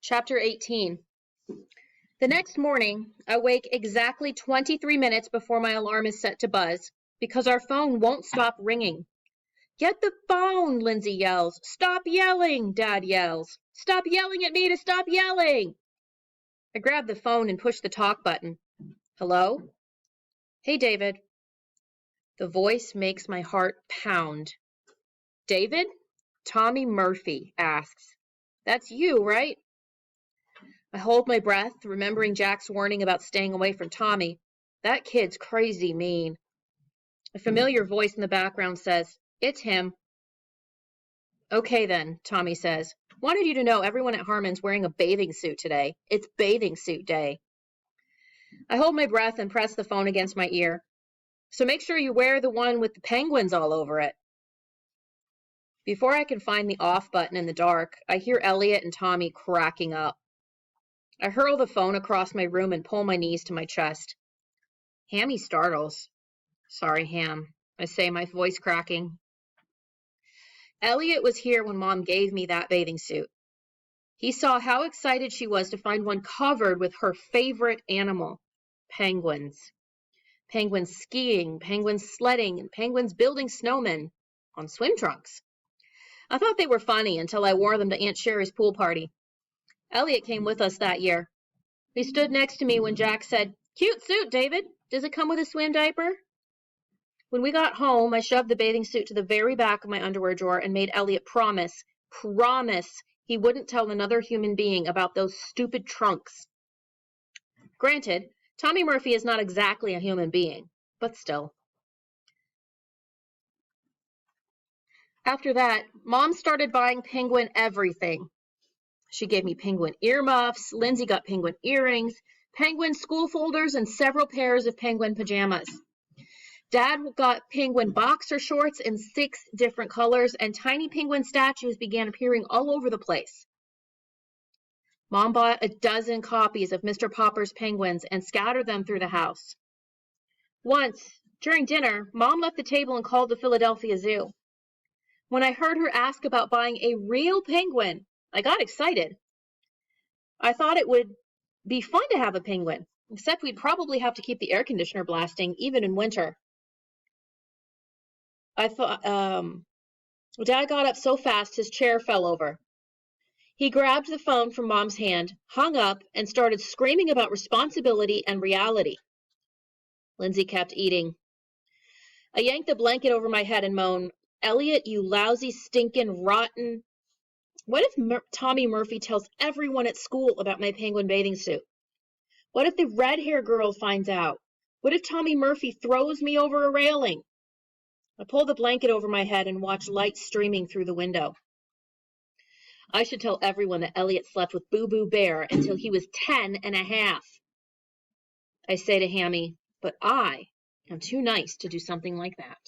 Chapter 18. The next morning, I wake exactly 23 minutes before my alarm is set to buzz because our phone won't stop ringing. Get the phone, Lindsay yells. Stop yelling, Dad yells. Stop yelling at me to stop yelling. I grab the phone and push the talk button. Hello? Hey, David. The voice makes my heart pound. David? Tommy Murphy asks. That's you, right? I hold my breath, remembering Jack's warning about staying away from Tommy. That kid's crazy mean. A familiar voice in the background says, It's him. Okay then, Tommy says. Wanted you to know everyone at Harmon's wearing a bathing suit today. It's bathing suit day. I hold my breath and press the phone against my ear. So make sure you wear the one with the penguins all over it. Before I can find the off button in the dark, I hear Elliot and Tommy cracking up. I hurl the phone across my room and pull my knees to my chest. Hammy startles. Sorry, Ham, I say, my voice cracking. Elliot was here when Mom gave me that bathing suit. He saw how excited she was to find one covered with her favorite animal, penguins. Penguins skiing, penguins sledding, and penguins building snowmen on swim trunks. I thought they were funny until I wore them to Aunt Sherry's pool party. Elliot came with us that year. He stood next to me when Jack said, Cute suit, David. Does it come with a swim diaper? When we got home, I shoved the bathing suit to the very back of my underwear drawer and made Elliot promise he wouldn't tell another human being about those stupid trunks. Granted, Tommy Murphy is not exactly a human being, but still. After that, Mom started buying penguin everything. She gave me penguin earmuffs, Lindsay got penguin earrings, penguin school folders, and several pairs of penguin pajamas. Dad got penguin boxer shorts in 6 different colors, and tiny penguin statues began appearing all over the place. Mom bought a dozen copies of Mr. Popper's Penguins and scattered them through the house. Once, during dinner, Mom left the table and called the Philadelphia Zoo. When I heard her ask about buying a real penguin, I got excited. I thought it would be fun to have a penguin, except we'd probably have to keep the air conditioner blasting, even in winter. I thought, Dad got up so fast his chair fell over. He grabbed the phone from Mom's hand, hung up, and started screaming about responsibility and reality. Lindsay kept eating. I yanked the blanket over my head and moaned, Elliot, you lousy, stinking, rotten. What if Tommy Murphy tells everyone at school about my penguin bathing suit? What if the red-haired girl finds out? What if Tommy Murphy throws me over a railing? I pulled the blanket over my head and watched light streaming through the window. I should tell everyone that Elliot slept with Boo Boo Bear until he was 10 and a half. I say to Hammy, but I am too nice to do something like that.